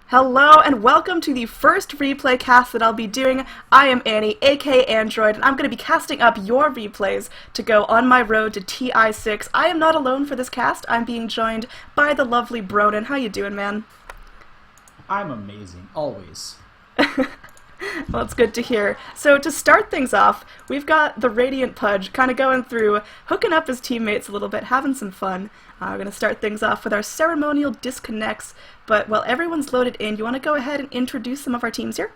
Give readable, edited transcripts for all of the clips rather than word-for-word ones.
Hello and welcome to the first replay cast that I'll be doing. I am Annie, aka Android, and I'm going to be casting up your replays to go on my road to TI6. I am not alone for this cast. I'm being joined by the lovely Broden. How you doing, man? I'm amazing, always. Well, it's good to hear. So to start things off, we've got the Radiant Pudge kind of going through, hooking up his teammates a little bit, having some fun. We're going to start things off with our ceremonial disconnects, but while everyone's loaded in, you want to go ahead and introduce some of our teams here?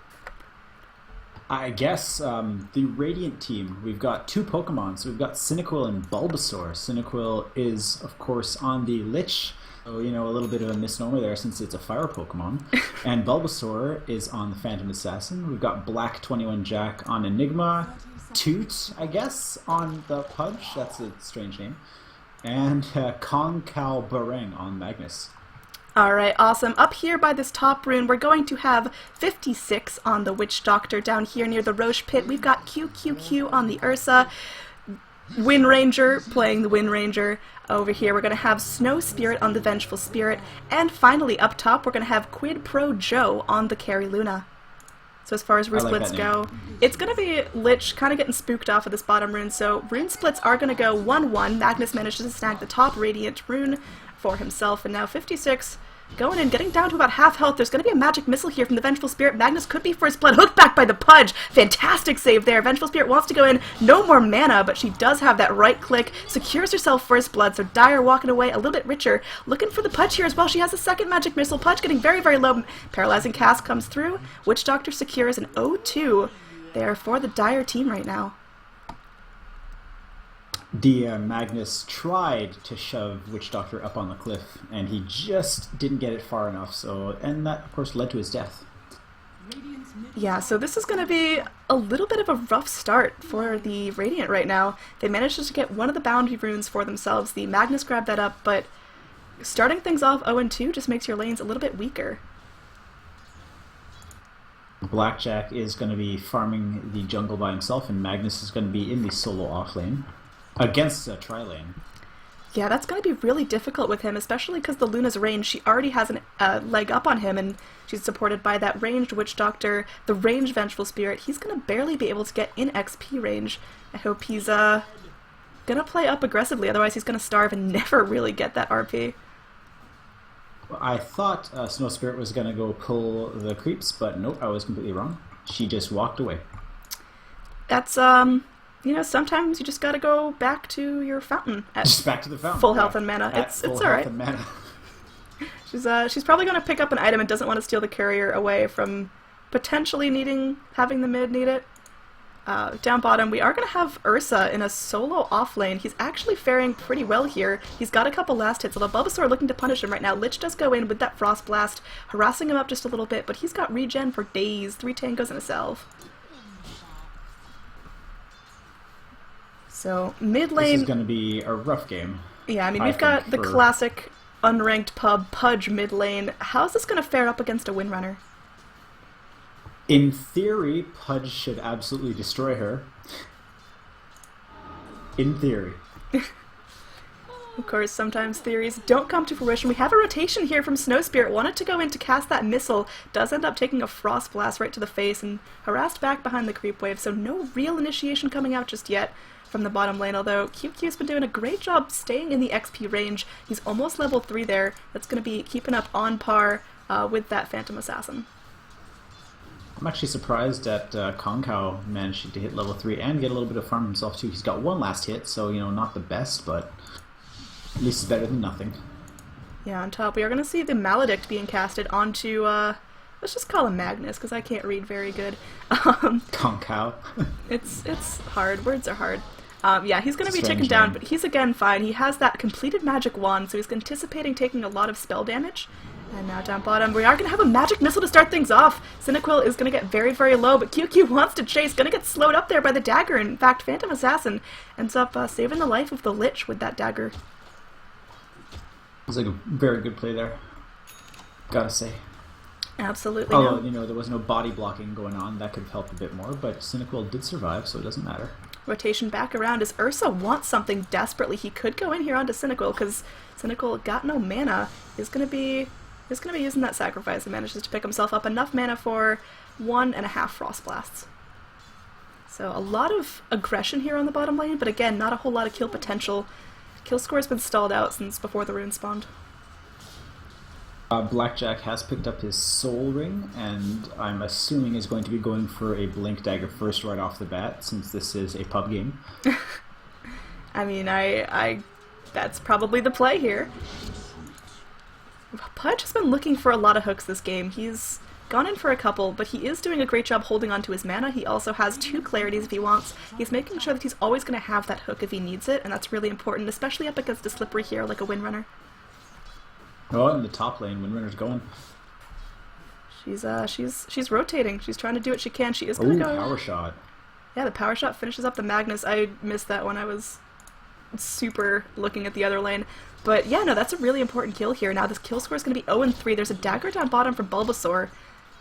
I guess the Radiant team, we've got two Pokemon. So we've got Cyndaquil and Bulbasaur. Cyndaquil is, of course, on the Lich. So, you know, a little bit of a misnomer there since it's a fire Pokemon. And Bulbasaur is on the Phantom Assassin. We've got Black 21 Jack on Enigma. Toot, I guess, on the Pudge. That's a strange name. And Concal Barang on Magnus. Alright, awesome. Up here by this top rune, we're going to have 56 on the Witch Doctor. Down here near the Roche Pit, we've got QQQ on the Ursa. Wind Ranger playing the Wind Ranger. Over here we're going to have Snow Spirit on the Vengeful Spirit. And finally up top we're going to have Quid Pro Joe on the Carry Luna. So as far as rune splits go, it's going to be Lich kind of getting spooked off of this bottom rune. So rune splits are going to go 1-1. Magnus manages to snag the top Radiant rune for himself. And now 56 going in, getting down to about half health. There's going to be a magic missile here from the Vengeful Spirit. Magnus could be first blood. Hooked back by the Pudge. Fantastic save there. Vengeful Spirit wants to go in. No more mana, but she does have that right click. Secures herself first blood, so Dire walking away a little bit richer. Looking for the Pudge here as well. She has a second magic missile. Pudge getting very, very low. Paralyzing Cast comes through. Witch Doctor secures an 0-2 there for the Dire team right now. Magnus tried to shove Witch Doctor up on the cliff, and he just didn't get it far enough, and that, of course, led to his death. Yeah, so this is going to be a little bit of a rough start for the Radiant right now. They managed to get one of the boundary runes for themselves. The Magnus grabbed that up, but starting things off 0-2 just makes your lanes a little bit weaker. Blackjack is going to be farming the jungle by himself, and Magnus is going to be in the solo off lane. Against a tri-lane. Yeah, that's going to be really difficult with him, especially because the Luna's range, she already has a leg up on him, and she's supported by that ranged Witch Doctor, the ranged Vengeful Spirit. He's going to barely be able to get in XP range. I hope he's going to play up aggressively, otherwise he's going to starve and never really get that RP. I thought Snow Spirit was going to go pull the creeps, but nope, I was completely wrong. She just walked away. That's, you know, sometimes you just gotta go back to your fountain. Just back to the fountain. Full health and mana. It's alright. She's probably gonna pick up an item and doesn't want to steal the courier away from potentially having the mid need it. Down bottom, we are gonna have Ursa in a solo off lane. He's actually faring pretty well here. He's got a couple last hits, although Bulbasaur looking to punish him right now. Lich does go in with that Frost Blast, harassing him up just a little bit, but he's got regen for days. 3 tangos and a salve. So, mid lane... This is going to be a rough game. Yeah, I mean, we've got the classic unranked Pudge mid lane. How's this going to fare up against a Windrunner? In theory, Pudge should absolutely destroy her. In theory. Of course, sometimes theories don't come to fruition. We have a rotation here from Snow Spirit. Wanted to go in to cast that missile. Does end up taking a Frost Blast right to the face and harassed back behind the creep wave. So no real initiation coming out just yet from the bottom lane, although QQ's been doing a great job staying in the XP range. He's almost level 3 there. That's going to be keeping up on par with that Phantom Assassin. I'm actually surprised that Concal managed to hit level 3 and get a little bit of farm himself too. He's got one last hit, so, you know, not the best, but at least it's better than nothing. Yeah, on top we are going to see the Maledict being casted onto, let's just call him Magnus, because I can't read very good. Concal. It's hard. Words are hard. Yeah, he's going to be taken down, but he's again fine. He has that completed magic wand, so he's anticipating taking a lot of spell damage. And now down bottom, we are going to have a magic missile to start things off. Cyndaquil is going to get very, very low, but QQ wants to chase. Going to get slowed up there by the dagger. In fact, Phantom Assassin ends up saving the life of the Lich with that dagger. It's like a very good play there, gotta say. Absolutely. Although, you know, there was no body blocking going on. That could have helped a bit more, but Cyndaquil did survive, so it doesn't matter. Rotation back around as Ursa wants something desperately. He could go in here onto Cyndaquil, because Cyndaquil got no mana. Is going to be He's going to be using that sacrifice and manages to pick himself up enough mana for 1.5 Frost Blasts. So a lot of aggression here on the bottom lane, but again, not a whole lot of kill potential. Kill score has been stalled out since before the rune spawned. Blackjack has picked up his Soul Ring, and I'm assuming is going to be going for a Blink Dagger first right off the bat, since this is a pub game. I mean, that's probably the play here. Pudge has been looking for a lot of hooks this game. He's gone in for a couple, but he is doing a great job holding on to his mana. He also has 2 Clarities if he wants. He's making sure that he's always going to have that hook if he needs it, and that's really important, especially up against a slippery hero like a Windrunner. Oh, in the top lane, Windrunner's going. She's rotating. She's trying to do what she can. She is going to go... Power Shot. Yeah, the Power Shot finishes up the Magnus. I missed that when I was super looking at the other lane. But yeah, no, that's a really important kill here. Now this kill score is going to be 0-3. There's a dagger down bottom from Bulbasaur.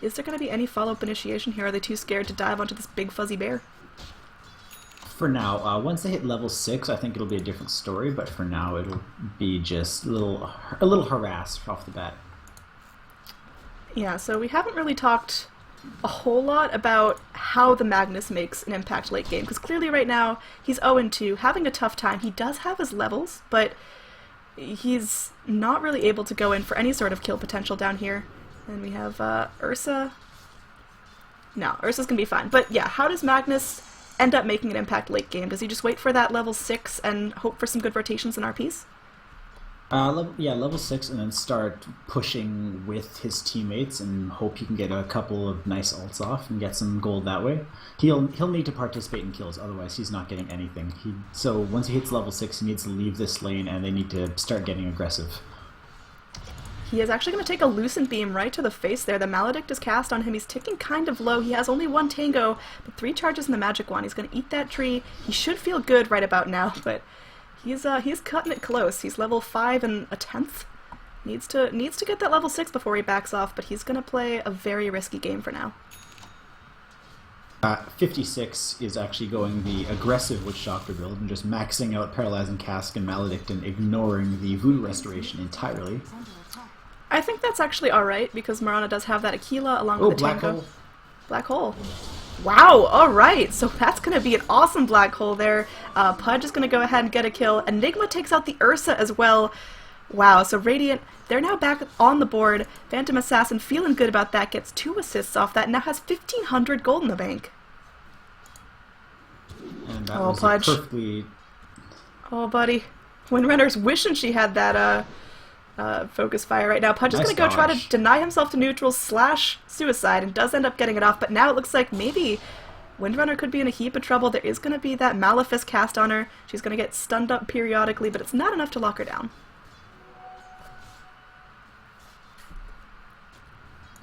Is there going to be any follow-up initiation here? Are they too scared to dive onto this big fuzzy bear? For now, once they hit level 6, I think it'll be a different story, but for now it'll be just a little harassed off the bat. Yeah, so we haven't really talked a whole lot about how the Magnus makes an impact late game, because clearly right now he's 0-2, having a tough time. He does have his levels, but he's not really able to go in for any sort of kill potential down here. And we have Ursa. No, Ursa's gonna be fine. But yeah, how does Magnus end up making an impact late game? Does he just wait for that level 6 and hope for some good rotations in RPs? Level 6, and then start pushing with his teammates and hope he can get a couple of nice ults off and get some gold that way. He'll need to participate in kills, otherwise he's not getting anything. So once he hits level 6, he needs to leave this lane, and they need to start getting aggressive. He is actually going to take a Lucent Beam right to the face there. The Maledict is cast on him. He's ticking kind of low. He has only 1 Tango, but 3 charges in the Magic Wand. He's going to eat that tree. He should feel good right about now, but he's cutting it close. He's level 5 and 1/10. Needs to get that level 6 before he backs off, but he's going to play a very risky game for now. 56 is actually going the aggressive Witch Doctor build and just maxing out Paralyzing Cask and Maledict and ignoring the Voodoo Restoration entirely. I think that's actually alright, because Mirana does have that Aquila along with the Black Tango. Hole. Black Hole. Wow, alright, so that's going to be an awesome Black Hole there. Pudge is going to go ahead and get a kill. Enigma takes out the Ursa as well. Wow, so Radiant, they're now back on the board. Phantom Assassin feeling good about that, gets 2 assists off that, now has 1,500 gold in the bank. And that was Pudge. perfectly... Oh, buddy. Windrunner's wishing she had that, focus fire right now. Pudge is going to go try to deny himself to neutral / suicide and does end up getting it off, but now it looks like maybe Windrunner could be in a heap of trouble. There is going to be that Malefice cast on her. She's going to get stunned up periodically, but it's not enough to lock her down.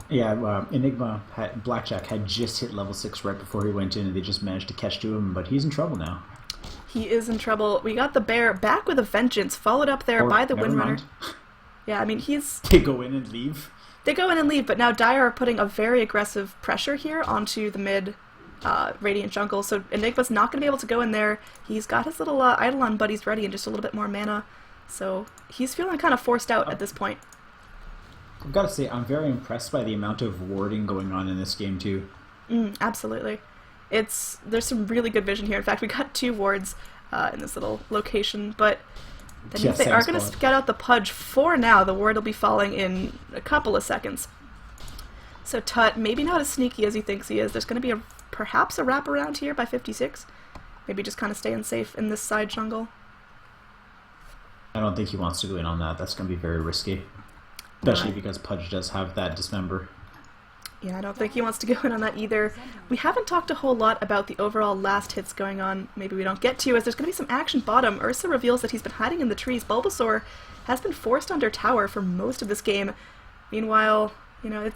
Yeah, Enigma, Blackjack had just hit level 6 right before he went in, and they just managed to catch to him, but he's in trouble now. He is in trouble. We got the bear back with a vengeance, followed up there by the Windrunner. Yeah, I mean, They go in and leave. They go in and leave, but now Dire are putting a very aggressive pressure here onto the mid Radiant jungle, so Enigma's not going to be able to go in there. He's got his little Eidolon buddies ready and just a little bit more mana, so he's feeling kind of forced out at this point. I've got to say, I'm very impressed by the amount of warding going on in this game, too. Absolutely. There's some really good vision here. In fact, we got 2 wards in this little location, but then if they are going to scout out the Pudge for now, the ward will be falling in a couple of seconds. So Tut, maybe not as sneaky as he thinks he is. There's going to be perhaps a wraparound here by 56. Maybe just kind of staying safe in this side jungle. I don't think he wants to go in on that. That's going to be very risky. Especially because Pudge does have that Dismember. Yeah, I don't think he wants to go in on that either. We haven't talked a whole lot about the overall last hits going on. Maybe we don't get to, as there's going to be some action bottom. Ursa reveals that he's been hiding in the trees. Bulbasaur has been forced under tower for most of this game. Meanwhile, you know,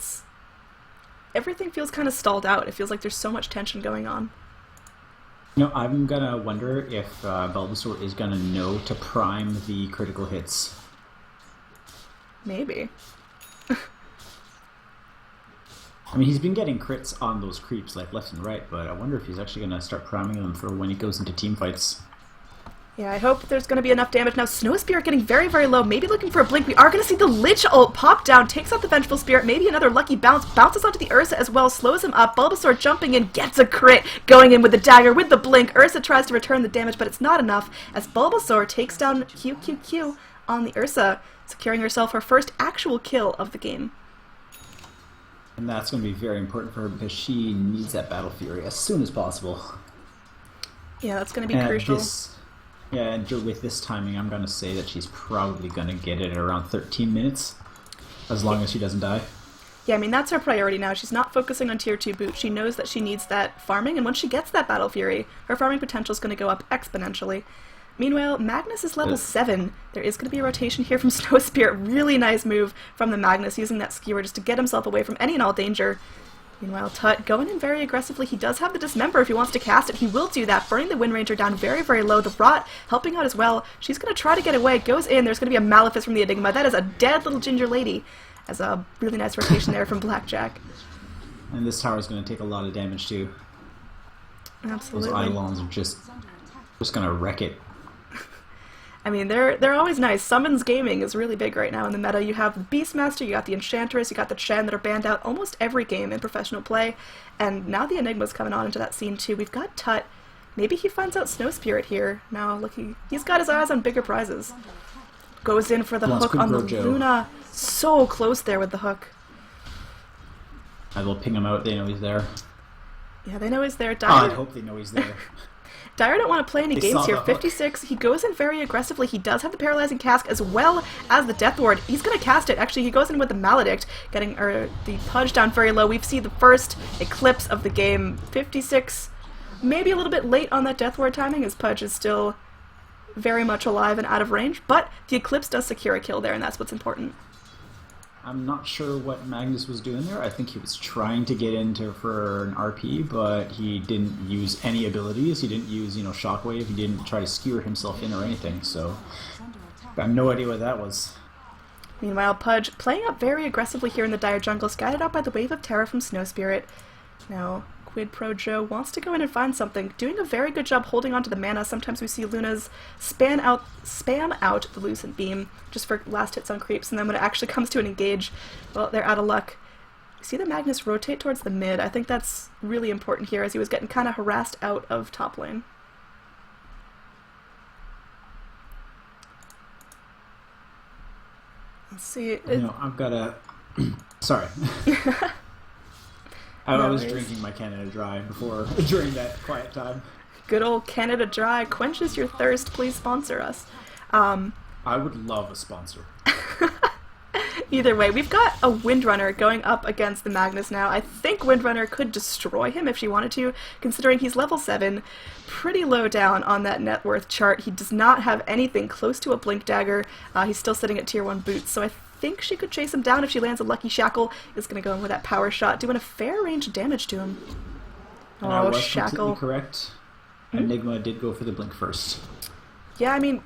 everything feels kind of stalled out. It feels like there's so much tension going on. You know, I'm going to wonder if Bulbasaur is going to know to prime the critical hits. Maybe. I mean, he's been getting crits on those creeps, like left and right, but I wonder if he's actually going to start priming them for when he goes into team fights. Yeah, I hope there's going to be enough damage. Now, Snow Spirit getting very, very low. Maybe looking for a blink. We are going to see the Lich ult pop down, takes out the Vengeful Spirit. Maybe another lucky bounce. Bounces onto the Ursa as well, slows him up. Bulbasaur jumping in, gets a crit, going in with the dagger, with the blink. Ursa tries to return the damage, but it's not enough, as Bulbasaur takes down QQQ on the Ursa, securing herself her first actual kill of the game. And that's going to be very important for her because she needs that Battle Fury as soon as possible. Yeah, that's going to be crucial. Yeah, and with this timing, I'm going to say that she's probably going to get it at around 13 minutes, as long as she doesn't die. Yeah, I mean, that's her priority now. She's not focusing on Tier 2 boot. She knows that she needs that farming, and once she gets that Battle Fury, her farming potential is going to go up exponentially. Meanwhile, Magnus is level 7. There is going to be a rotation here from Snow Spirit. Really nice move from the Magnus, using that skewer just to get himself away from any and all danger. Meanwhile, Tut going in very aggressively. He does have the Dismember if he wants to cast it. He will do that, burning the Wind Ranger down very, very low. The Rot helping out as well. She's going to try to get away. Goes in. There's going to be a Malefice from the Enigma. That is a dead little ginger lady. As a really nice rotation there from Blackjack. And this tower is going to take a lot of damage too. Absolutely. Those Eidolons are just going to wreck it. I mean, they're always nice. Summons gaming is really big right now in the meta. You have the Beastmaster, you got the Enchantress, you got the Chen that are banned out almost every game in professional play, and now the Enigma's coming on into that scene too. We've got Tut. Maybe he finds out Snow Spirit here. Now, look, he's got his eyes on bigger prizes. Goes in for the hook on the Luna. So close there with the hook. I will ping him out, they know he's there. Yeah, they know he's there. I hope they know he's there. Dire don't want to play any games here. 56, he goes in very aggressively. He does have the Paralyzing Cask as well as the Death Ward. He's going to cast it. Actually, he goes in with the Maledict, getting the Pudge down very low. We've seen the first Eclipse of the game. 56, maybe a little bit late on that Death Ward timing, as Pudge is still very much alive and out of range, but the Eclipse does secure a kill there, and that's what's important. I'm not sure what Magnus was doing there. I think he was trying to get into for an RP, but he didn't use any abilities. He didn't use, Shockwave. He didn't try to skewer himself in or anything, so I have no idea what that was. Meanwhile, Pudge playing up very aggressively here in the Dire jungle, is guided out by the Wave of Terror from Snow Spirit. Now, Quid Pro Joe wants to go in and find something, doing a very good job holding onto the mana. Sometimes we see Luna's spam out the Lucent Beam just for last hits on creeps, and then when it actually comes to an engage, well, they're out of luck. See the Magnus rotate towards the mid. I think that's really important here, as he was getting kind of harassed out of top lane. Let's see. I've got a... Sorry. I was drinking my Canada Dry during that quiet time. Good old Canada Dry quenches your thirst. Please sponsor us. I would love a sponsor. Either way, we've got a Windrunner going up against the Magnus now. I think Windrunner could destroy him if she wanted to, considering he's level 7, pretty low down on that net worth chart. He does not have anything close to a Blink Dagger. He's still sitting at tier 1 boots, so I think she could chase him down if she lands a Lucky Shackle. Is going to go in with that power shot, doing a fair range of damage to him. And I was completely correct. Enigma did go for the blink first. Yeah, I mean,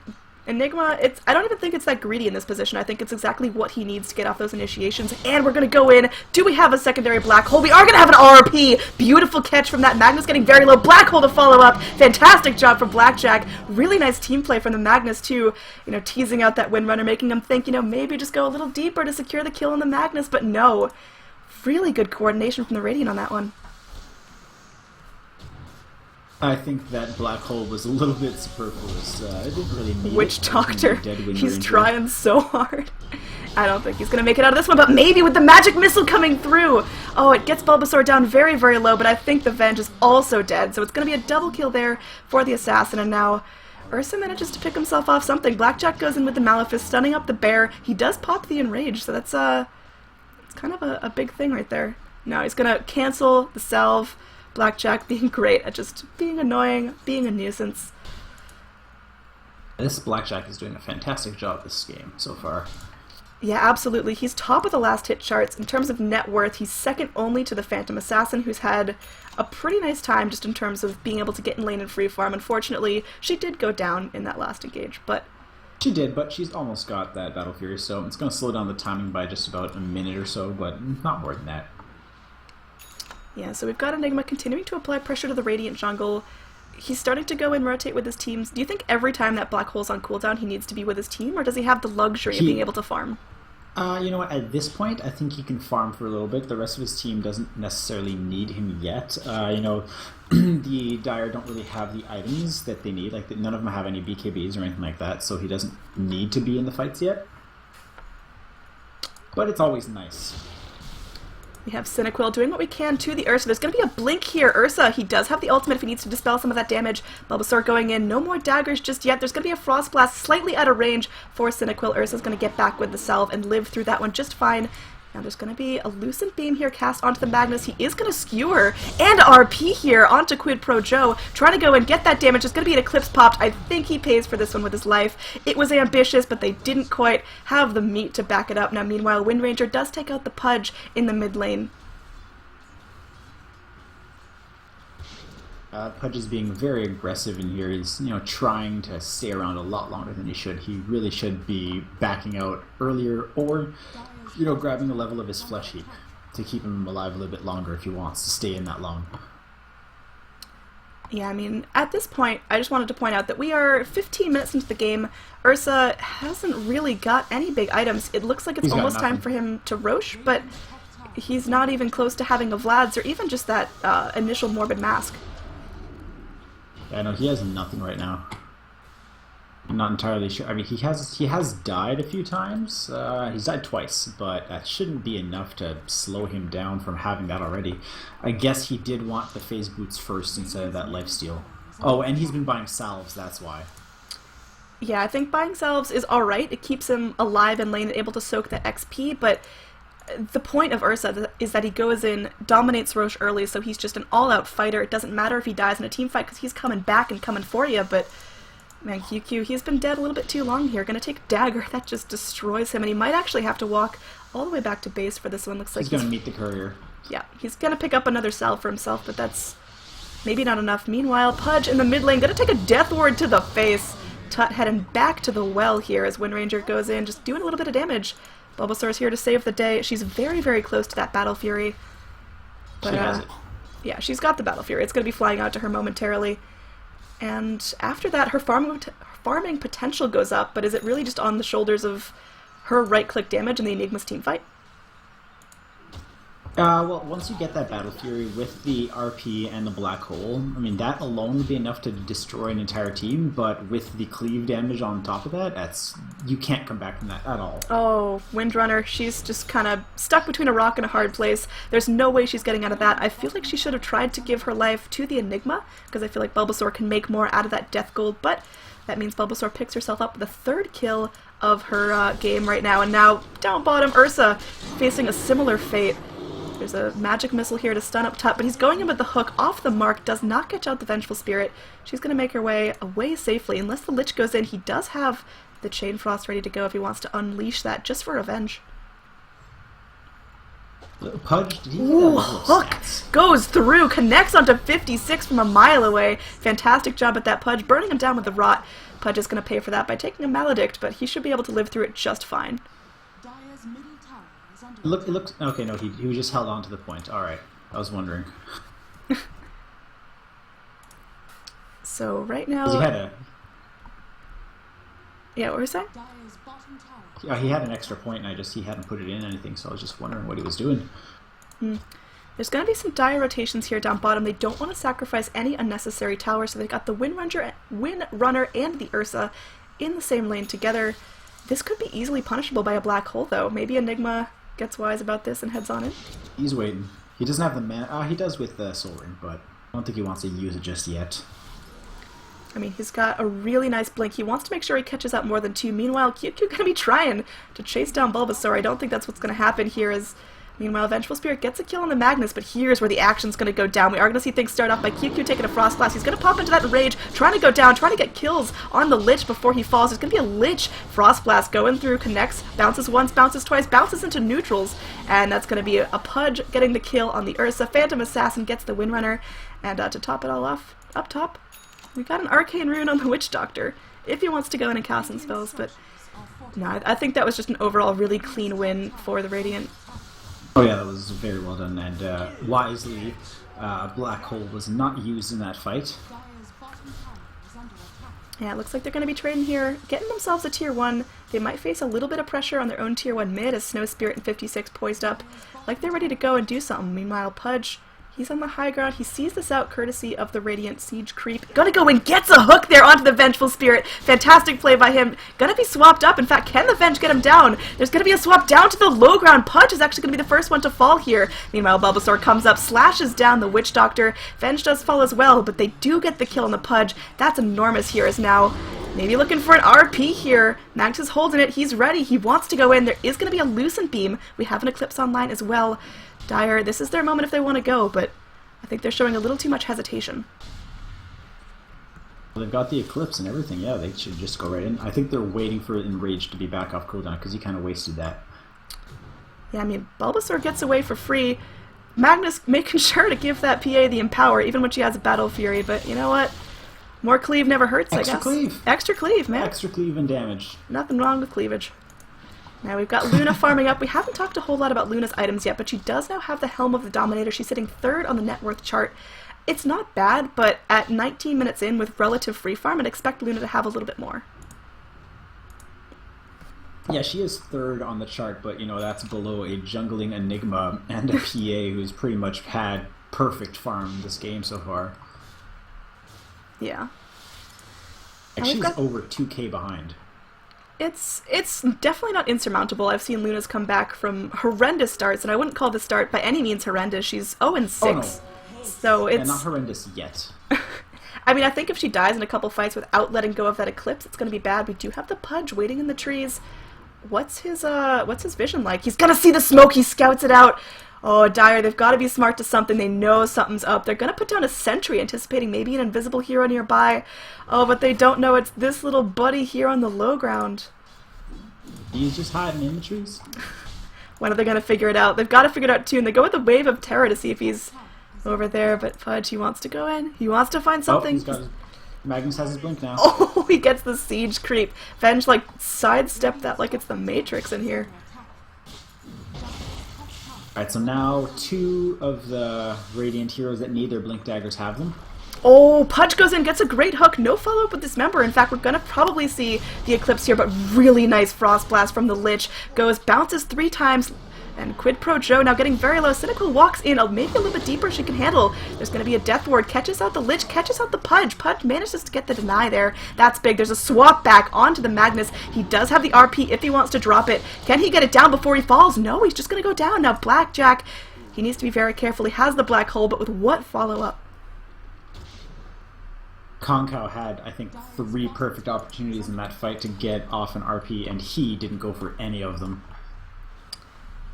Enigma, I don't even think it's that greedy in this position. I think it's exactly what he needs to get off those initiations. And we're going to go in. Do we have a secondary black hole? We are going to have an RP. Beautiful catch from that. Magnus getting very low. Black hole to follow up. Fantastic job from Blackjack. Really nice team play from the Magnus too. Teasing out that Windrunner, making him think, maybe just go a little deeper to secure the kill on the Magnus. But no. Really good coordination from the Radiant on that one. I think that black hole was a little bit superfluous. It didn't really need Witch Doctor, he's trying so hard. I don't think he's going to make it out of this one, but maybe with the magic missile coming through. Oh, it gets Bulbasaur down very, very low, but I think the Venge is also dead, so it's going to be a double kill there for the Assassin, and now Ursa manages to pick himself off something. Blackjack goes in with the Malefice, stunning up the bear. He does pop the Enrage, so that's it's kind of a big thing right there. Now he's going to cancel the salve. Blackjack being great at just being annoying, being a nuisance. This Blackjack is doing a fantastic job this game so far. Yeah, absolutely. He's top of the last hit charts. In terms of net worth, he's second only to the Phantom Assassin, who's had a pretty nice time just in terms of being able to get in lane and free farm. Unfortunately, she did go down in that last engage, but... She did, but she's almost got that Battle Fury, so it's going to slow down the timing by just about a minute or so, but not more than that. Yeah, so we've got Enigma continuing to apply pressure to the Radiant jungle. he's starting to go and rotate with his teams. Do you think every time that Black Hole's on cooldown he needs to be with his team, or does he have the luxury of being able to farm? You know what, at this point, I think he can farm for a little bit. The rest of his team doesn't necessarily need him yet. You know, the Dire don't really have the items that they need. Like, none of them have any BKBs or anything like that, so he doesn't need to be in the fights yet. But it's always nice. We have Cinequil doing what we can to the Ursa. There's going to be a blink here. Ursa, he does have the ultimate if he needs to dispel some of that damage. Bulbasaur going in. No more daggers just yet. There's going to be a Frost Blast slightly out of range for Cinequil. Ursa's going to get back with the salve and live through that one just fine. Now there's going to be a Lucent Beam here cast onto the Magnus. He is going to skewer and RP here onto Quid Pro Joe. Trying to go and get that damage. There's going to be an Eclipse popped. I think he pays for this one with his life. It was ambitious, but they didn't quite have the meat to back it up. Now meanwhile, Windranger does take out the Pudge in the mid lane. Pudge is being very aggressive in here. He's, you know, trying to stay around a lot longer than he should. He really should be backing out earlier, or, you know, grabbing the level of his flesh heap to keep him alive a little bit longer if he wants to stay in that long. Yeah, I mean, at this point, I just wanted to point out that we are 15 minutes into the game. Ursa hasn't really got any big items. It looks like it's almost time for him to Roche, but he's not even close to having a Vlad's or even just that initial Morbid Mask. Yeah, no, he has nothing right now. I'm not entirely sure. I mean, he has died a few times. He's died twice, but that shouldn't be enough to slow him down from having that already. I guess he did want the phase boots first instead of that lifesteal. Oh, and he's been buying salves, that's why. Yeah, I think buying salves is alright. It keeps him alive in lane and able to soak that XP, but the point of Ursa is that he goes in, dominates Roche early, so he's just an all-out fighter. It doesn't matter if he dies in a team fight because he's coming back and coming for you, but man, QQ, he's been dead a little bit too long here. Gonna take Dagger, that just destroys him, and he might actually have to walk all the way back to base for this one. Looks like he's gonna meet the courier. Yeah, he's gonna pick up another salve for himself, but that's maybe not enough. Meanwhile, Pudge in the mid lane, gonna take a Death Ward to the face. Tut heading back to the well here as Windranger goes in, just doing a little bit of damage. Bulbasaur's here to save the day. She's very, very close to that Battle Fury. But, she has it. Yeah, she's got the Battle Fury. It's going to be flying out to her momentarily. And after that, her farming potential goes up, but is it really just on the shoulders of her right-click damage in the Enigma's team fight? Well, once you get that Battle Fury with the RP and the Black Hole, I mean, that alone would be enough to destroy an entire team, but with the cleave damage on top of that, you can't come back from that at all. Oh, Windrunner, she's just kind of stuck between a rock and a hard place. There's no way she's getting out of that. I feel like she should have tried to give her life to the Enigma, because I feel like Bulbasaur can make more out of that Death Gold, but that means Bulbasaur picks herself up with the third kill of her game right now, and now down bottom, Ursa facing a similar fate. There's a magic missile here to stun up Tut, but he's going in with the hook off the mark, does not catch out the Vengeful Spirit. She's going to make her way away safely. Unless the Lich goes in, he does have the Chain Frost ready to go if he wants to unleash that just for revenge. Pudge, did he get Ooh, hook goes through, connects onto 56 from a mile away. Fantastic job at that, Pudge, burning him down with the Rot. Pudge is going to pay for that by taking a Maledict, but he should be able to live through it just fine. It looks okay. No, he was just held on to the point. All right, I was wondering. So right now, he had a. Yeah, what were you saying? He had an extra point, and he hadn't put it in anything. So I was just wondering what he was doing. There's going to be some dire rotations here down bottom. They don't want to sacrifice any unnecessary towers, so they've got the Windrunner and the Ursa in the same lane together. This could be easily punishable by a Black Hole, though. Maybe Enigma gets wise about this and heads on in. He's waiting. He doesn't have the mana. He does with the Soul Ring, but I don't think he wants to use it just yet. I mean, he's got a really nice blink. He wants to make sure he catches out more than two. Meanwhile, QQ going to be trying to chase down Bulbasaur. I don't think that's what's going to happen here as... Meanwhile, Vengeful Spirit gets a kill on the Magnus, but here's where the action's going to go down. We are going to see things start off by QQ taking a Frost Blast. He's going to pop into that Rage, trying to go down, trying to get kills on the Lich before he falls. There's going to be a Lich Frost Blast going through, connects, bounces once, bounces twice, bounces into neutrals, and that's going to be a Pudge getting the kill on the Ursa. Phantom Assassin gets the Windrunner, and to top it all off, up top, we got an Arcane Rune on the Witch Doctor, if he wants to go in and cast some spells, but no, I think that was just an overall really clean win for the Radiant. Oh yeah, that was very well done, and wisely, Black Hole was not used in that fight. Yeah, it looks like they're going to be trading here, getting themselves a tier 1. They might face a little bit of pressure on their own tier 1 mid as Snow Spirit and 56 poised up, like they're ready to go and do something. Meanwhile, Pudge, he's on the high ground. He sees this out courtesy of the Radiant Siege creep. Gonna go and gets a hook there onto the Vengeful Spirit. Fantastic play by him. Gonna be swapped up. In fact, can the Venge get him down? There's gonna be a swap down to the low ground. Pudge is actually gonna be the first one to fall here. Meanwhile, Bulbasaur comes up, slashes down the Witch Doctor. Venge does fall as well, but they do get the kill on the Pudge. That's enormous here as now. Maybe looking for an RP here. Magnus is holding it. He's ready. He wants to go in. There is going to be a Lucent Beam. We have an Eclipse online as well. Dire, this is their moment if they want to go, but I think they're showing a little too much hesitation. Well, they've got the Eclipse and everything. Yeah, they should just go right in. I think they're waiting for Enraged to be back off cooldown because he kind of wasted that. Yeah, I mean, Bulbasaur gets away for free. Magnus making sure to give that PA the Empower even when she has a Battle Fury, but you know what? More cleave never hurts, I guess. Extra cleave. Extra cleave, man. Extra cleave and damage. Nothing wrong with cleavage. Now we've got Luna farming up. We haven't talked a whole lot about Luna's items yet, but she does now have the Helm of the Dominator. She's sitting 3rd on the net worth chart. It's not bad, but at 19 minutes in with relative free farm, I'd expect Luna to have a little bit more. Yeah, she is 3rd on the chart, but you know that's below a jungling Enigma and a PA who's pretty much had perfect farm this game so far. Yeah. Like she's over 2k behind. It's definitely not insurmountable. I've seen Luna's come back from horrendous starts, and I wouldn't call this start by any means horrendous. She's 0-6. Oh, no. So it's not horrendous yet. I mean, I think if she dies in a couple fights without letting go of that Eclipse, it's going to be bad. We do have the Pudge waiting in the trees. What's his vision like? He's gonna see the smoke. He scouts it out. Oh, Dire, they've got to be smart to something. They know something's up. They're going to put down a sentry, anticipating maybe an invisible hero nearby. Oh, but they don't know it's this little buddy here on the low ground. He's just hiding in the trees. When are they going to figure it out? They've got to figure it out too, and they go with a Wave of Terror to see if he's over there, but Pudge, he wants to go in. He wants to find something. Magnus has his blink now. Oh, he gets the Siege creep. Venge, like, sidestepped that like it's the Matrix in here. Alright, so now 2 of the Radiant heroes that need their Blink Daggers have them. Oh, Pudge goes in, gets a great hook. No follow-up with Dismember. In fact, we're going to probably see the Eclipse here, but really nice Frost Blast from the Lich. Goes, bounces 3 times, and Quid Pro Joe now getting very low. Cynical walks in, maybe a little bit deeper she can handle. There's going to be a Death Ward, catches out the Lich, catches out the Pudge. Pudge manages to get the deny there. That's big. There's a swap back onto the Magnus. He does have the RP if he wants to drop it. Can he get it down before he falls? No, he's just going to go down. Now Blackjack, he needs to be very careful. He has the Black Hole, but with what follow-up? Concow had, I think, 3 perfect opportunities in that fight to get off an RP, and he didn't go for any of them.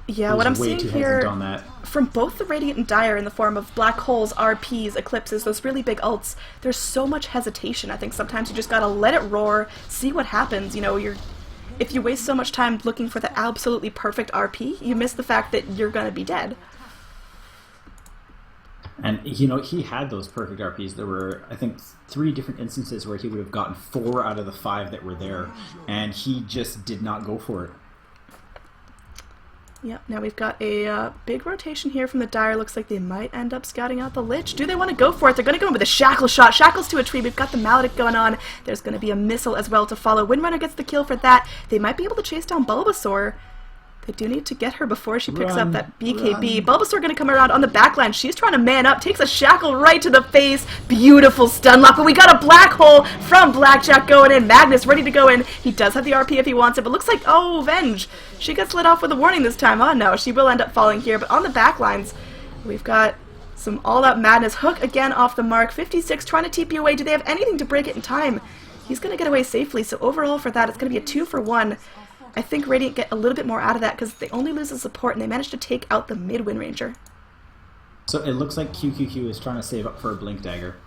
Yeah, what I'm seeing here from both the Radiant and Dire in the form of Black Holes, RPs, Eclipses, those really big ults, there's so much hesitation. I think sometimes you just gotta let it roar, see what happens. You know, if you waste so much time looking for the absolutely perfect RP, you miss the fact that you're gonna be dead. And, you know, he had those perfect RPs. There were, I think, 3 different instances where he would have gotten 4 out of the 5 that were there, and he just did not go for it. Yep, now we've got a big rotation here from the Dire. Looks like they might end up scouting out the Lich. Do they want to go for it? They're going to go in with a Shackle shot. Shackles to a tree. We've got the Maledict going on. There's going to be a missile as well to follow. Windrunner gets the kill for that. They might be able to chase down Bulbasaur. They do need to get her before she picks up that BKB. Bulbasaur going to come around on the backline. She's trying to man up. Takes a Shackle right to the face. Beautiful stun lock. But we got a Black Hole from Blackjack going in. Magnus ready to go in. He does have the RP if he wants it. But looks like, oh, Venge. She gets let off with a warning this time. Oh, no. She will end up falling here. But on the backlines, we've got some all-out madness. Hook again off the mark. 56 trying to TP away. Do they have anything to break it in time? He's going to get away safely. So overall for that, it's going to be a 2-for-1. I think Radiant get a little bit more out of that because they only lose the support and they managed to take out the mid Wind Ranger. So it looks like QQQ is trying to save up for a Blink Dagger.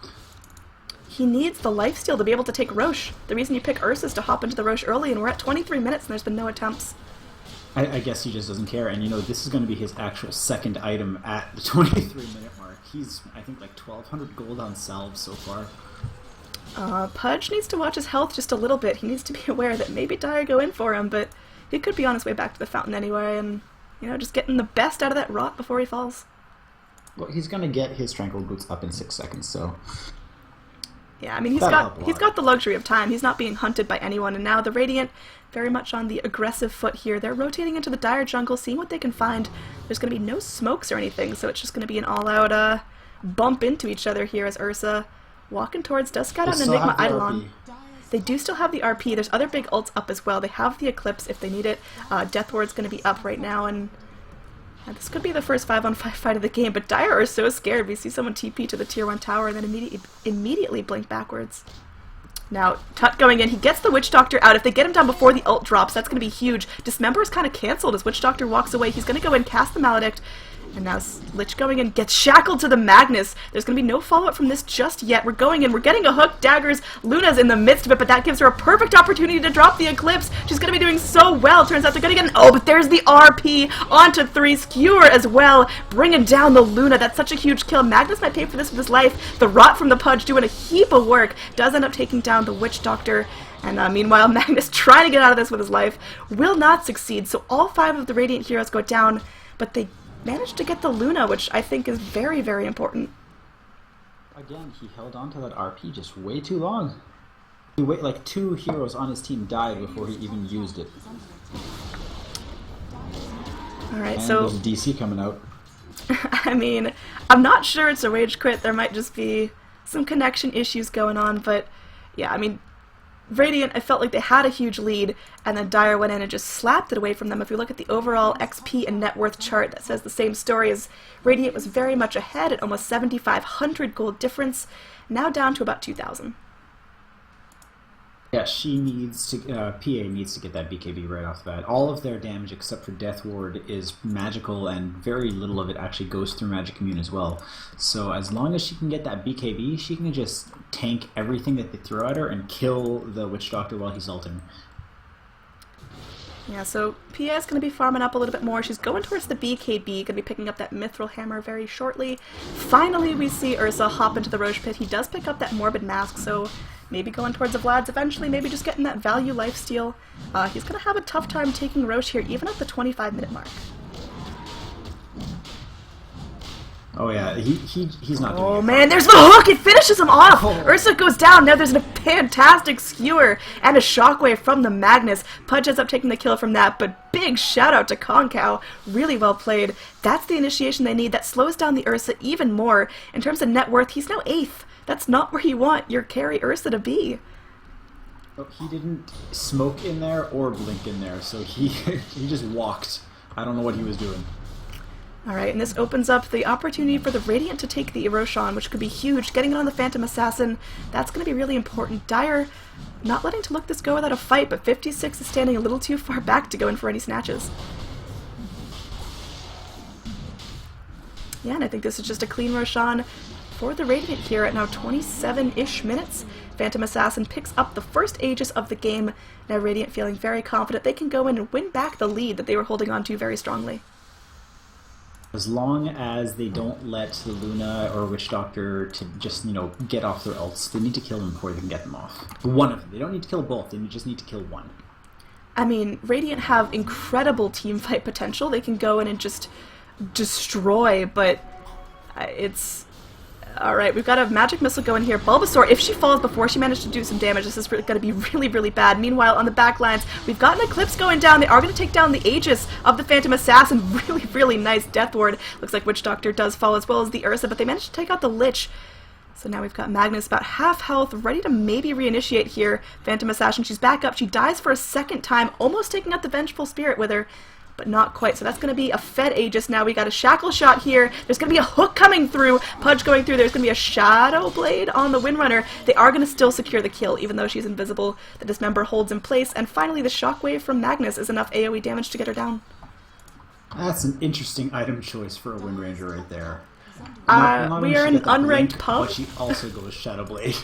He needs the lifesteal to be able to take Roche. The reason you pick Ursa is to hop into the Roche early, and we're at 23 minutes and there's been no attempts. I guess he just doesn't care, and you know, this is going to be his actual second item at the 23-minute mark. He's, I think, like 1,200 gold on salves so far. Pudge needs to watch his health just a little bit. He needs to be aware that maybe Dire go in for him, but he could be on his way back to the fountain anyway, and, you know, just getting the best out of that rot before he falls. Well, he's going to get his Tranquil Boots up in 6 seconds, so... Yeah, I mean, That'll help a lot. he's got the luxury of time. He's not being hunted by anyone, and now the Radiant very much on the aggressive foot here. They're rotating into the Dire jungle, seeing what they can find. There's going to be no smokes or anything, so it's just going to be an all-out bump into each other here as Ursa walking towards does scout out an Enigma Eidolon. They do still have the RP. There's other big ults up as well. They have the Eclipse if they need it. Death Ward's going to be up right now, and this could be the first 5-on-5 fight of the game, but Dire are so scared. We see someone TP to the tier 1 tower and then immediately blink backwards. Now, Tut going in, he gets the Witch Doctor out. If they get him down before the ult drops, that's going to be huge. Dismember is kind of cancelled as Witch Doctor walks away. He's going to go in, cast the Maledict, and now Lich going in, gets shackled to the Magnus. There's going to be no follow-up from this just yet. We're going in, we're getting a hook, daggers. Luna's in the midst of it, but that gives her a perfect opportunity to drop the Eclipse. She's going to be doing so well. Turns out they're going to get an... Oh, but there's the RP onto 3 Skewer as well, bringing down the Luna. That's such a huge kill. Magnus might pay for this with his life. The Rot from the Pudge doing a heap of work. Does end up taking down the Witch Doctor. And meanwhile, Magnus trying to get out of this with his life will not succeed. So all 5 of the Radiant heroes go down, but they managed to get the Luna, which I think is very, very important. Again, he held on to that RP just way too long. He wait like 2 heroes on his team died before he even used it. Alright, and so... there's a DC coming out. I mean, I'm not sure it's a rage quit. There might just be some connection issues going on, but yeah, I mean, Radiant, I felt like they had a huge lead, and then Dire went in and just slapped it away from them. If you look at the overall XP and net worth chart, that says the same story as Radiant was very much ahead at almost 7,500 gold difference, now down to about 2,000. Yeah, she needs to, PA needs to get that BKB right off the bat. All of their damage except for Death Ward is magical, and very little of it actually goes through Magic Immune as well. So as long as she can get that BKB, she can just tank everything that they throw at her and kill the Witch Doctor while he's ulting. Yeah, so PA is going to be farming up a little bit more. She's going towards the BKB, going to be picking up that Mithril Hammer very shortly. Finally, we see Ursa hop into the Roche Pit. He does pick up that Morbid Mask, so maybe going towards the Vlads eventually, maybe just getting that value lifesteal. He's going to have a tough time taking Roche here, even at the 25-minute mark. Oh yeah, he's not doing it. Oh man, there's the hook! It finishes him off! Ursa goes down, now there's a fantastic skewer and a shockwave from the Magnus. Pudge ends up taking the kill from that, but big shout out to Concow. Really well played. That's the initiation they need. That slows down the Ursa even more. In terms of net worth, he's now 8th. That's not where you want your carry Ursa to be. Oh, he didn't smoke in there or blink in there, so he just walked. I don't know what he was doing. Alright, and this opens up the opportunity for the Radiant to take the Roshan, which could be huge. Getting it on the Phantom Assassin, that's going to be really important. Dire not letting to look this go without a fight, but 56 is standing a little too far back to go in for any snatches. Yeah, and I think this is just a clean Roshan for the Radiant here at now 27-ish minutes. Phantom Assassin picks up the first Aegis of the game. Now Radiant feeling very confident they can go in and win back the lead that they were holding on to very strongly. As long as they don't let the Luna or Witch Doctor to just, get off their ults, they need to kill them before they can get them off. One of them. They don't need to kill both, they just need to kill one. I mean, Radiant have incredible teamfight potential. They can go in and just destroy, but it's... Alright, we've got a Magic Missile going here. Bulbasaur, if she falls before she managed to do some damage, this is going to be really, really bad. Meanwhile, on the back lines, we've got an Eclipse going down. They are going to take down the Aegis of the Phantom Assassin. Really, really nice Death Ward. Looks like Witch Doctor does fall as well as the Ursa, but they managed to take out the Lich. So now we've got Magnus about half health, ready to maybe reinitiate here. Phantom Assassin, she's back up. She dies for a second time, almost taking out the Vengeful Spirit with her. But not quite, so that's going to be a fed Aegis now. We got a Shackle Shot here. There's going to be a hook coming through. Pudge going through. There's going to be a Shadow Blade on the Windrunner. They are going to still secure the kill, even though she's invisible. The Dismember holds in place. And finally, the Shockwave from Magnus is enough AoE damage to get her down. That's an interesting item choice for a Wind Ranger right there. We are in an unranked pub. But she also goes Shadow Blade.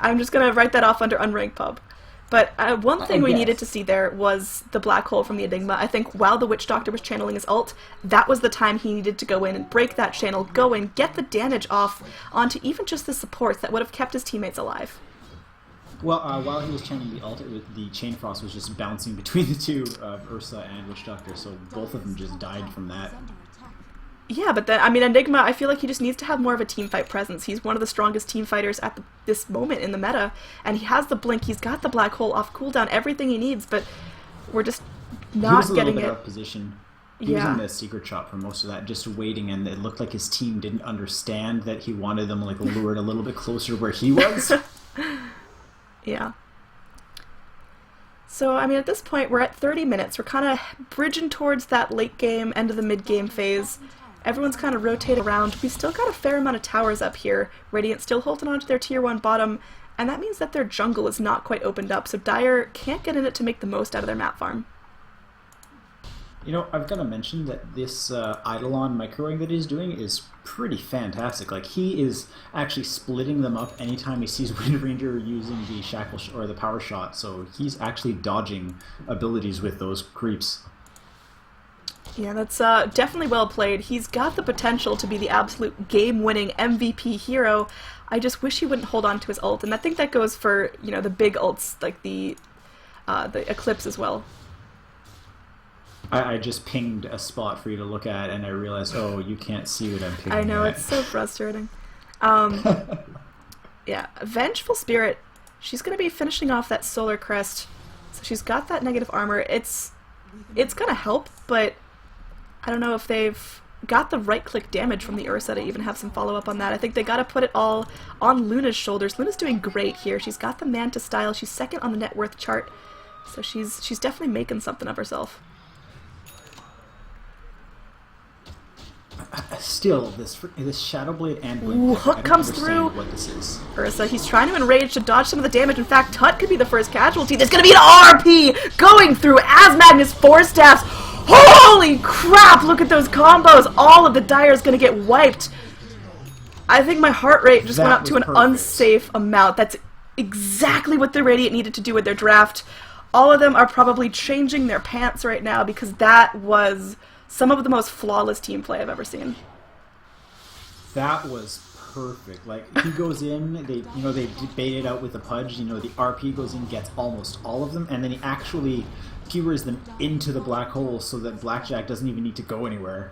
I'm just going to write that off under unranked pub. But one thing we needed to see there was the black hole from the Enigma. I think while the Witch Doctor was channeling his ult, that was the time he needed to go in and break that channel, go in, get the damage off onto even just the supports that would have kept his teammates alive. Well, while he was channeling the ult, the Chain Frost was just bouncing between the two, Ursa and Witch Doctor, so both of them just died from that. Yeah, but then, I mean, Enigma, I feel like he just needs to have more of a teamfight presence. He's one of the strongest team fighters at this moment in the meta, and he has the blink, he's got the black hole off cooldown, everything he needs, but we're just not getting it. He was a little bit out of position. He was in the secret shop for most of that, just waiting, and it looked like his team didn't understand that he wanted them like lured a little bit closer where he was. Yeah. So, I mean, at this point, we're at 30 minutes. We're kind of bridging towards that late game, end of the mid-game phase. Everyone's kind of rotating around. We still got a fair amount of towers up here. Radiant still holding on to their tier 1 bottom, and that means that their jungle is not quite opened up, so Dire can't get in it to make the most out of their map farm. You know, I've got to mention that this Eidolon microwing that he's doing is pretty fantastic. Like, he is actually splitting them up anytime he sees Wind Ranger using the shackle or the power shot, so he's actually dodging abilities with those creeps. Yeah, that's definitely well played. He's got the potential to be the absolute game-winning MVP hero. I just wish he wouldn't hold on to his ult, and I think that goes for, you know, the big ults, like the Eclipse as well. I just pinged a spot for you to look at, and I realized, oh, you can't see what I'm pinging I know, at. it's so frustrating. Yeah, Vengeful Spirit, she's going to be finishing off that Solar Crest, so she's got that negative armor. It's going to help, but I don't know if they've got the right-click damage from the Ursa to even have some follow-up on that. I think they got to put it all on Luna's shoulders. Luna's doing great here. She's got the Manta style. She's second on the net worth chart, so she's definitely making something of herself. Still, this Shadowblade and Blink. Ooh, Hook comes through. What this is. Ursa, he's trying to enrage to dodge some of the damage. In fact, Tut could be the first casualty. There's going to be an RP going through as Magnus Four Staffs. Holy crap, look at those combos. All of the Dire is going to get wiped. I think my heart rate just went up to an unsafe amount. That's exactly what the Radiant needed to do with their draft. All of them are probably changing their pants right now because that was some of the most flawless team play I've ever seen. That was perfect. Like, he goes in, they bait it out with the Pudge, the RP goes in, gets almost all of them, and then he actually skewers them into the black hole so that Blackjack doesn't even need to go anywhere.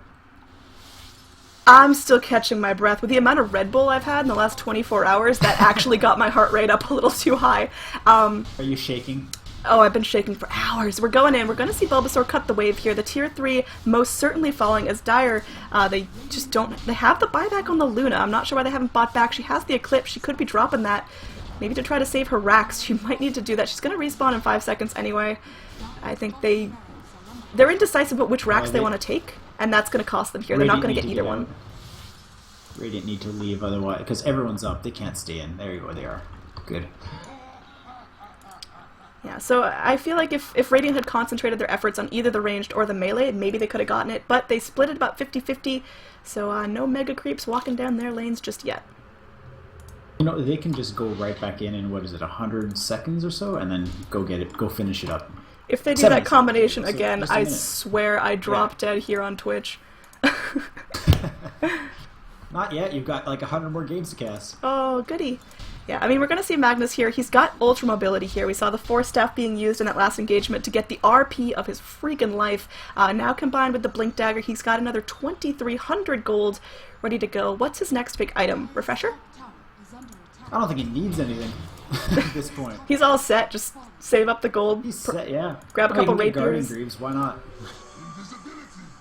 I'm still catching my breath. With the amount of Red Bull I've had in the last 24 hours, that actually got my heart rate up a little too high. Are you shaking? Oh, I've been shaking for hours. We're going in. We're going to see Bulbasaur cut the wave here. The tier 3 most certainly falling as Dire. They just don't... They have the buyback on the Luna. I'm not sure why they haven't bought back. She has the Eclipse. She could be dropping that. Maybe to try to save her racks. She might need to do that. She's going to respawn in 5 seconds anyway. I think they're indecisive about which racks they want to take, and that's going to cost them here. They're not going to get either one. Radiant need to leave otherwise, because everyone's up. They can't stay in. There you go. They are. Good. Yeah, so I feel like if Radiant had concentrated their efforts on either the ranged or the melee, maybe they could have gotten it, but they split it about 50-50, so no mega creeps walking down their lanes just yet. They can just go right back in 100 seconds or so, and then go get it, go finish it up. If they do that combination again, I swear I drop dead here on Twitch. Not yet, you've got like 100 more games to cast. Oh, goody. Yeah, I mean, we're going to see Magnus here. He's got Ultra Mobility here. We saw the Force Staff being used in that last engagement to get the RP of his freaking life. Now combined with the Blink Dagger, he's got another 2,300 gold ready to go. What's his next big item? Refresher? I don't think he needs anything at this point. He's all set. Just save up the gold. He's set, yeah. Grab a couple raid Guardian Greaves, why not?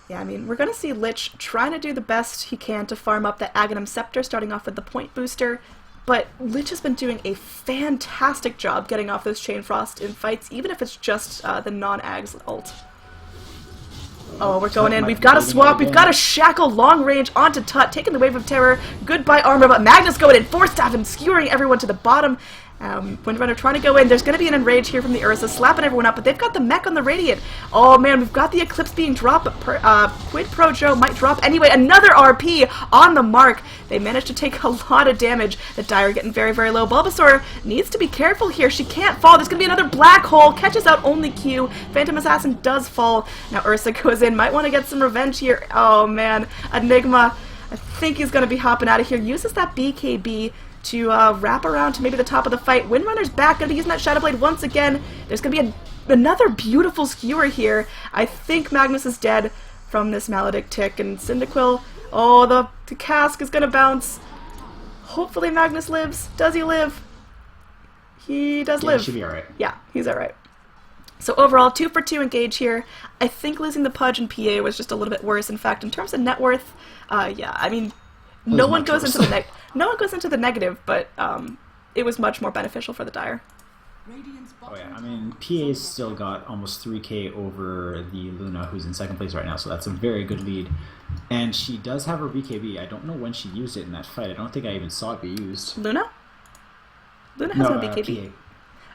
Yeah, I mean, we're going to see Lich trying to do the best he can to farm up that Aghanim Scepter, starting off with the point booster. But Lich has been doing a fantastic job getting off those Chain Frost in fights, even if it's just the non-Ags ult. Oh, we're going in. We've got to swap. We've got to shackle long range onto Tut, taking the Wave of Terror. Goodbye armor, but Magnus going in. Force Staff and skewering everyone to the bottom. Windrunner trying to go in. There's going to be an Enrage here from the Ursa, slapping everyone up, but they've got the mech on the Radiant. Oh man, we've got the Eclipse being dropped, but Quid Pro Joe might drop anyway. Another RP on the mark. They managed to take a lot of damage. The Dire getting very, very low. Bulbasaur needs to be careful here. She can't fall. There's going to be another black hole. Catches out only Q. Phantom Assassin does fall. Now Ursa goes in. Might want to get some revenge here. Oh man, Enigma, I think he's going to be hopping out of here. Uses that BKB to wrap around to maybe the top of the fight. Windrunner's back, going to be using that Shadow Blade once again. There's going to be another beautiful skewer here. I think Magnus is dead, from this Maledict tick, and Cyndaquil, oh, the cask is gonna bounce. Hopefully Magnus lives. Does he live? He does live. He should be alright. Yeah, he's alright. So overall, 2 for 2 engage here. I think losing the Pudge and PA was just a little bit worse. In fact, in terms of net worth, yeah, I mean, no one goes into the negative, but it was much more beneficial for the Dire. Oh yeah, I mean, PA's still got almost 3k over the Luna, who's in second place right now, so that's a very good lead. And she does have her BKB. I don't know when she used it in that fight. I don't think I even saw it be used. Luna? Luna has no BKB. PA.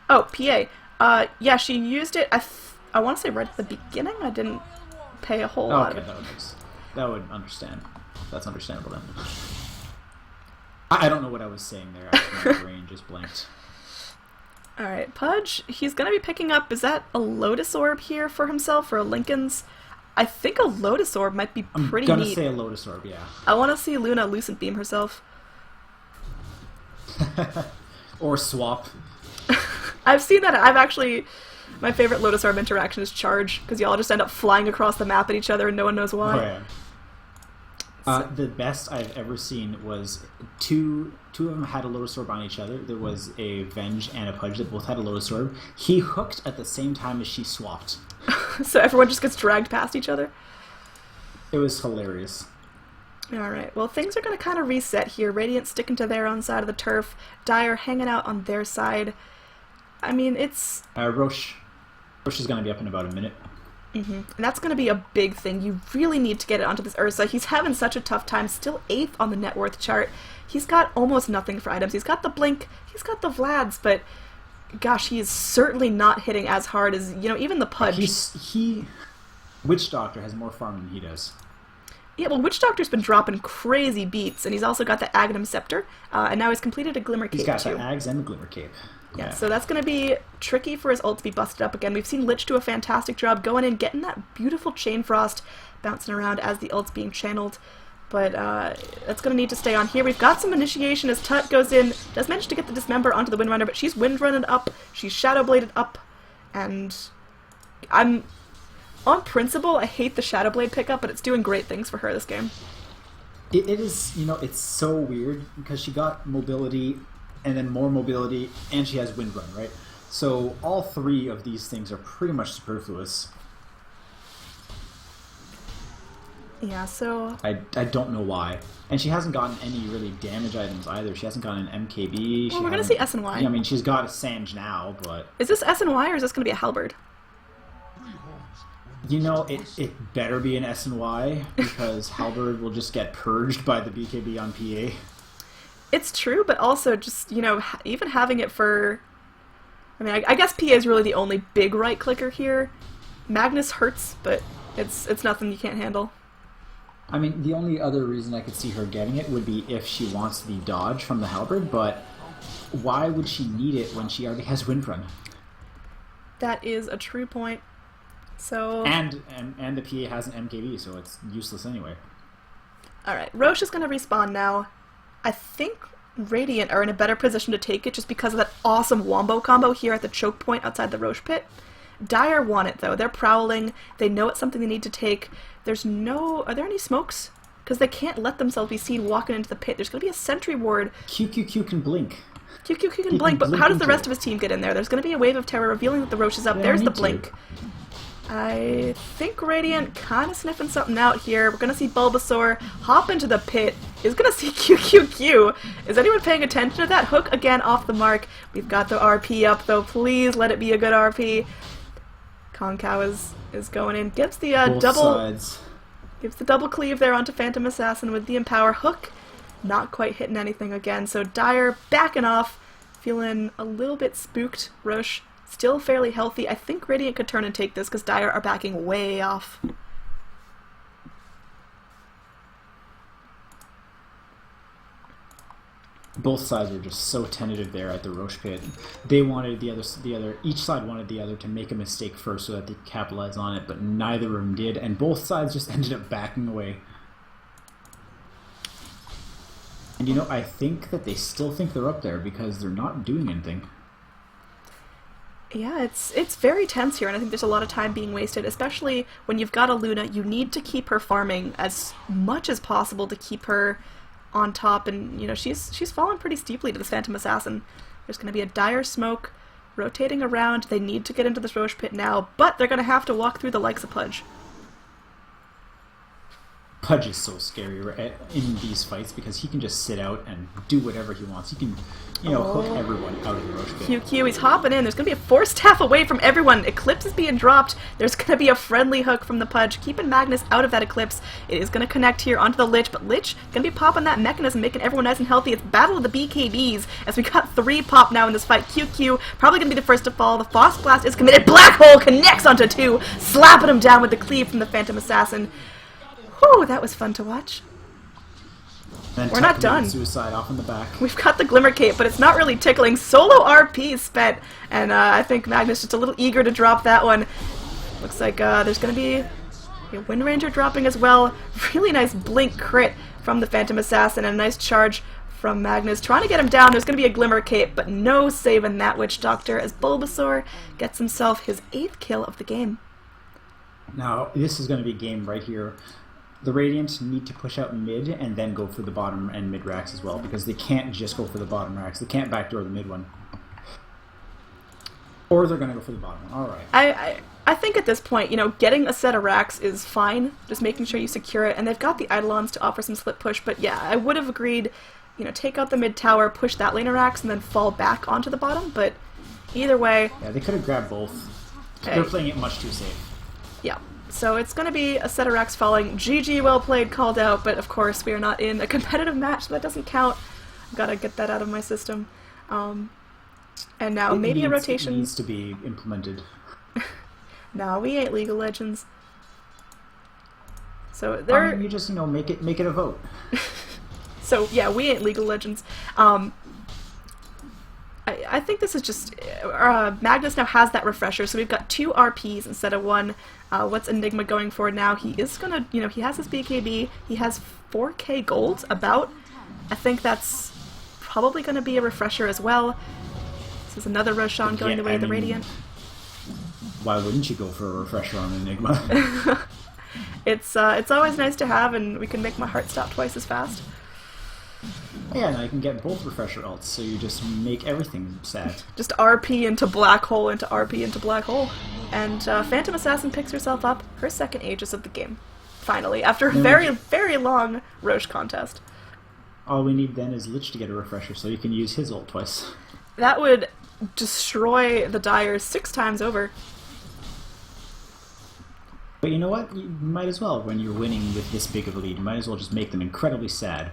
Oh, PA. Yeah, she used it, I want to say right at the beginning. I didn't pay a whole lot of it. That would understand. That's understandable then. I don't know what I was saying there. My brain just blanked. Alright, Pudge, he's going to be picking up, is that a Lotus Orb here for himself, or a Lincoln's? I think a Lotus Orb might be pretty neat. I'm gonna say a Lotus Orb, yeah. I want to see Luna Lucent Beam herself. Or swap. I've seen that. I've actually... My favorite Lotus Orb interaction is Charge, because y'all just end up flying across the map at each other and no one knows why. Oh, yeah. The best I've ever seen was two of them had a Lotus Orb on each other. There was a Venge and a Pudge that both had a Lotus Orb. He hooked at the same time as she swapped. So everyone just gets dragged past each other? It was hilarious. Alright, well things are going to kind of reset here. Radiant sticking to their own side of the turf. Dire hanging out on their side. I mean, it's... Roche is going to be up in about a minute. And that's going to be a big thing. You really need to get it onto this Ursa. He's having such a tough time. Still 8th on the net worth chart. He's got almost nothing for items. He's got the Blink. He's got the Vlads. But, gosh, he is certainly not hitting as hard as, you know, even the Pudge. Witch Doctor has more farm than he does. Yeah, well, Witch Doctor's been dropping crazy beats. And he's also got the Aghanim Scepter. And now he's completed a Glimmer Cape, He's got too. the Ags and the Glimmer Cape. Yeah, so that's going to be tricky for his ult to be busted up again. We've seen Lich do a fantastic job going in, getting that beautiful Chain Frost bouncing around as the ult's being channeled. But that's going to need to stay on here. We've got some initiation as Tut goes in, does manage to get the Dismember onto the Windrunner, but she's Windrunning up, she's Shadowbladed up, and on principle, I hate the Shadowblade pickup, but it's doing great things for her this game. It is, you know, it's so weird because she got mobility and then more mobility, and she has Wind Run, right? So all 3 of these things are pretty much superfluous. Yeah, so... I don't know why. And she hasn't gotten any really damage items either. She hasn't gotten an MKB. Well, we're going to see SNY. Yeah, I mean, she's got a Sange now, but... Is this SNY or is this going to be a Halberd? You know, it better be an SNY, because Halberd will just get purged by the BKB on PA. It's true, but also just, you know, even having it for... I mean, I guess PA is really the only big right-clicker here. Magnus hurts, but it's nothing you can't handle. I mean, the only other reason I could see her getting it would be if she wants the dodge from the Halberd, but why would she need it when she already has Wind Run? That is a true point. So... And the PA has an MKB, so it's useless anyway. Alright, Roche is going to respawn now. I think Radiant are in a better position to take it just because of that awesome Wombo combo here at the choke point outside the Roche pit. Dire want it though. They're prowling. They know it's something they need to take. There's no... Are there any smokes? Because they can't let themselves be seen walking into the pit. There's going to be a sentry ward. QQQ can blink. QQQ can blink, but how does the rest of his team get in there? There's going to be a wave of terror revealing that the Roche is up. There's the blink. I think Radiant kind of sniffing something out here. We're going to see Bulbasaur hop into the pit. Is going to see QQQ. Is anyone paying attention to that? Hook again off the mark. We've got the RP up though. Please let it be a good RP. Concow is going in. Gives the gives the double cleave there onto Phantom Assassin with the Empower. Hook not quite hitting anything again. So Dire backing off. Feeling a little bit spooked. Roche still fairly healthy. I think Radiant could turn and take this because Dire are backing way off. Both sides were just so tentative there at the Roche pit. They wanted the other. Each side wanted the other to make a mistake first so that they could capitalize on it, but neither of them did, and both sides just ended up backing away. And you know, I think that they still think they're up there because they're not doing anything. Yeah, it's very tense here, and I think there's a lot of time being wasted, especially when you've got a Luna. You need to keep her farming as much as possible to keep her on top, and you know she's fallen pretty steeply to this Phantom Assassin. There's going to be a dire smoke rotating around. They need to get into this Roche pit now, but they're going to have to walk through the likes of Pudge. Pudge is so scary in these fights because he can just sit out and do whatever he wants. He can, hook everyone out of the Roche pit. QQ, he's hopping in. There's going to be a Force Staff away from everyone. Eclipse is being dropped. There's going to be a friendly hook from the Pudge, keeping Magnus out of that Eclipse. It is going to connect here onto the Lich, but Lich going to be popping that mechanism, making everyone nice and healthy. It's Battle of the BKBs, as we got 3 pop now in this fight. QQ probably going to be the first to fall. The Frost Blast is committed. Black Hole connects onto 2, slapping him down with the cleave from the Phantom Assassin. Whew, that was fun to watch. We're not done. Suicide off in the back. We've got the Glimmer Cape, but it's not really tickling. Solo RP is spent, and I think Magnus just a little eager to drop that one. Looks like there's going to be a Wind Ranger dropping as well. Really nice blink crit from the Phantom Assassin, and a nice charge from Magnus. Trying to get him down. There's going to be a Glimmer Cape, but no saving that Witch Doctor as Bulbasaur gets himself his 8th kill of the game. Now, this is going to be a game right here. The Radiant need to push out mid and then go for the bottom and mid racks as well, because they can't just go for the bottom racks. They can't backdoor the mid one. Or they're going to go for the bottom one. Alright. I think at this point, getting a set of racks is fine. Just making sure you secure it. And they've got the Eidolons to offer some split push. But yeah, I would have agreed, take out the mid tower, push that lane of racks, and then fall back onto the bottom. But either way... Yeah, they could have grabbed both. Okay. They're playing it much too safe. Yeah. So it's going to be a set of racks falling. GG, well played, called out, but of course we are not in a competitive match, so that doesn't count. I've got to get that out of my system. And now maybe a rotation. It needs to be implemented. No, we ain't League of Legends. So there. You just make it a vote. So yeah, we ain't League of Legends. I think this is just Magnus now has that refresher, so we've got 2 RPs instead of 1. What's Enigma going for now? He is gonna, he has his BKB. He has 4k gold about. I think that's probably going to be a refresher as well. This is another Roshan going away the Radiant. Why wouldn't you go for a refresher on Enigma? It's always nice to have, and we can make my heart stop twice as fast. Yeah, now you can get both refresher ults, so you just make everything sad. Just RP into Black Hole into RP into Black Hole. And Phantom Assassin picks herself up her 2nd Aegis of the game. Finally, after a very, very long Roche contest. All we need then is Lich to get a refresher, so you can use his ult twice. That would destroy the Dyers 6 times over. But you know what? You might as well, when you're winning with this big of a lead, you might as well just make them incredibly sad.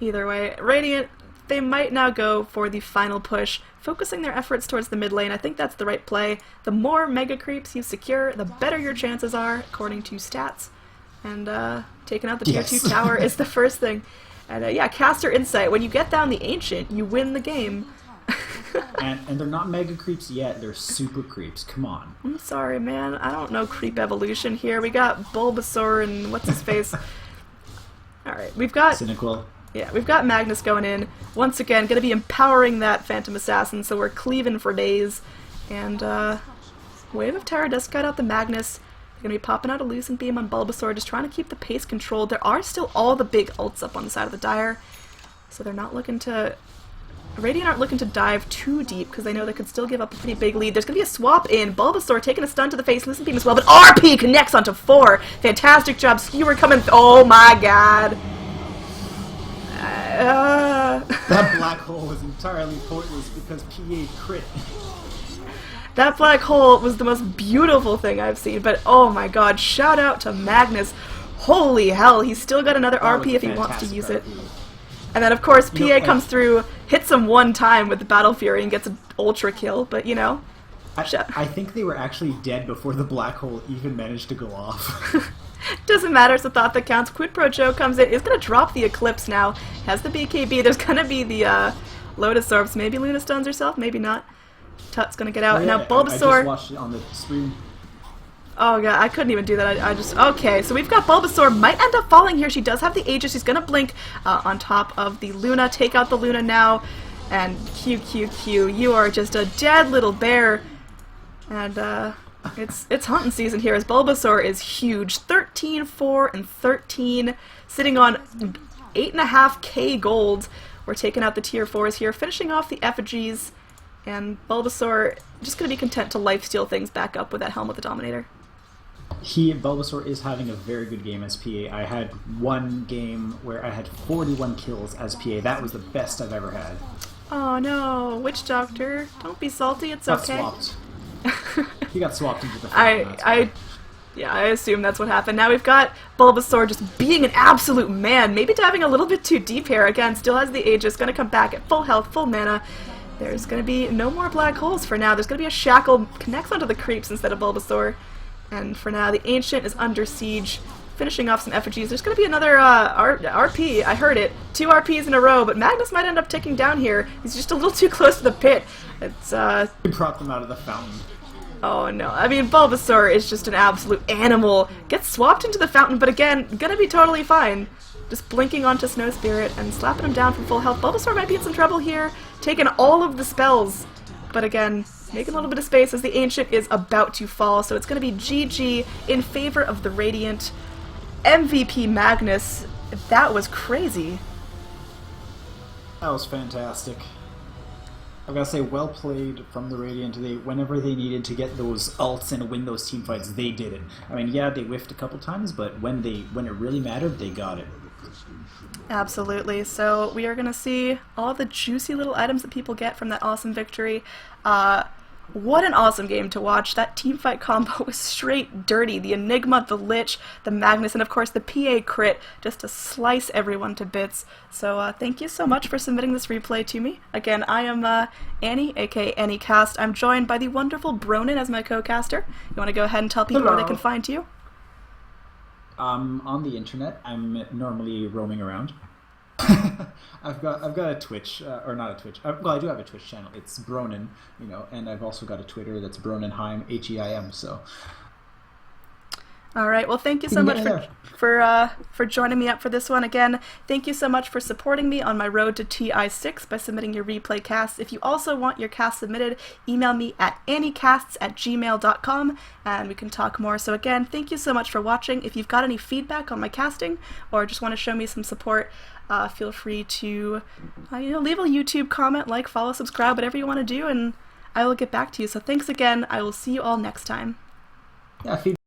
Either way, Radiant, they might now go for the final push, focusing their efforts towards the mid lane. I think that's the right play. The more Mega Creeps you secure, the better your chances are, according to stats. And taking out the tier 2 tower is the first thing. And yeah, Caster Insight. When you get down the Ancient, you win the game. and they're not Mega Creeps yet, they're Super Creeps. Come on. I'm sorry, man. I don't know Creep Evolution here. We got Bulbasaur and what's-his-face. Alright, we've got... Cynical. Yeah, we've got Magnus going in. Once again, going to be empowering that Phantom Assassin, so we're cleaving for days. And, Wave of Terror does cut out the Magnus. They're going to be popping out a Lucent Beam on Bulbasaur, just trying to keep the pace controlled. There are still all the big ults up on the side of the Dire, so they're not looking to... Radiant aren't looking to dive too deep, because they know they could still give up a pretty big lead. There's going to be a swap in. Bulbasaur taking a stun to the face, Lucent Beam as well, but RP connects onto 4. Fantastic job. Skewer coming... Oh my god. That Black Hole was entirely pointless because PA crit. That Black Hole was the most beautiful thing I've seen, but oh my god, shout out to Magnus. Holy hell, he's still got another RP if he wants to use it. And then of course PA comes through, hits him one time with the Battle Fury and gets an ultra kill, but you know. I think they were actually dead before the Black Hole even managed to go off. Doesn't matter, it's the thought that counts. Quid Pro Joe comes in, is going to drop the Eclipse now, has the BKB, there's going to be the Lotus Orbs, maybe Luna stuns herself, maybe not. Tut's going to get out, oh, yeah, now Bulbasaur... I just watched it on the stream. Oh god, I couldn't even do that, I just... Okay, so we've got Bulbasaur, might end up falling here, she does have the Aegis, she's going to blink on top of the Luna, take out the Luna now. And QQQ, you are just a dead little bear. And it's hunting season here as Bulbasaur is huge. 13, 4, and 13, sitting on 8.5k gold. We're taking out the tier 4s here, finishing off the effigies, and Bulbasaur just going to be content to lifesteal things back up with that Helm of the Dominator. Bulbasaur is having a very good game as PA. I had one game where I had 41 kills as PA. That was the best I've ever had. Oh no, Witch Doctor, don't be salty, it's Got okay. swapped. He got swapped into the fountain. Yeah, I assume that's what happened. Now we've got Bulbasaur just being an absolute man, maybe diving a little bit too deep here. Again, still has the Aegis, gonna come back at full health, full mana. There's gonna be no more black holes for now. There's gonna be a Shackle, connects onto the creeps instead of Bulbasaur. And for now, the Ancient is under siege, finishing off some effigies. There's gonna be another RP, I heard it. 2 RPs in a row, but Magnus might end up ticking down here. He's just a little too close to the pit. It's, He brought them out of the fountain. Oh no, I mean, Bulbasaur is just an absolute animal. Gets swapped into the fountain, but again, gonna be totally fine. Just blinking onto Snow Spirit and slapping him down for full health. Bulbasaur might be in some trouble here, taking all of the spells. But again, making a little bit of space as the Ancient is about to fall, so it's gonna be GG in favor of the Radiant. MVP Magnus, that was crazy. That was fantastic. I've got to say, well played from the Radiant. Whenever they needed to get those ults and win those team fights, they did it. I mean, yeah, they whiffed a couple times, but when it really mattered, they got it. Absolutely. So we are going to see all the juicy little items that people get from that awesome victory. What an awesome game to watch. That teamfight combo was straight dirty. The Enigma, the Lich, the Magnus, and of course the PA crit, just to slice everyone to bits. So thank you so much for submitting this replay to me. Again, I am Annie, aka AnnieCast. I'm joined by the wonderful Bronin as my co-caster. You want to go ahead and tell people where they can find you? On the internet, I'm normally roaming around. I've got a Twitch, or not a Twitch. Well, I do have a Twitch channel. It's Bronin, and I've also got a Twitter that's Broninheim, Heim. So. All right. Well, thank you so much for joining me up for this one. Again, thank you so much for supporting me on my road to TI6 by submitting your replay casts. If you also want your cast submitted, email me at anniecasts@gmail.com and we can talk more. So again, thank you so much for watching. If you've got any feedback on my casting or just want to show me some support, feel free to leave a YouTube comment, like, follow, subscribe, whatever you want to do, and I will get back to you. So thanks again. I will see you all next time. Yeah,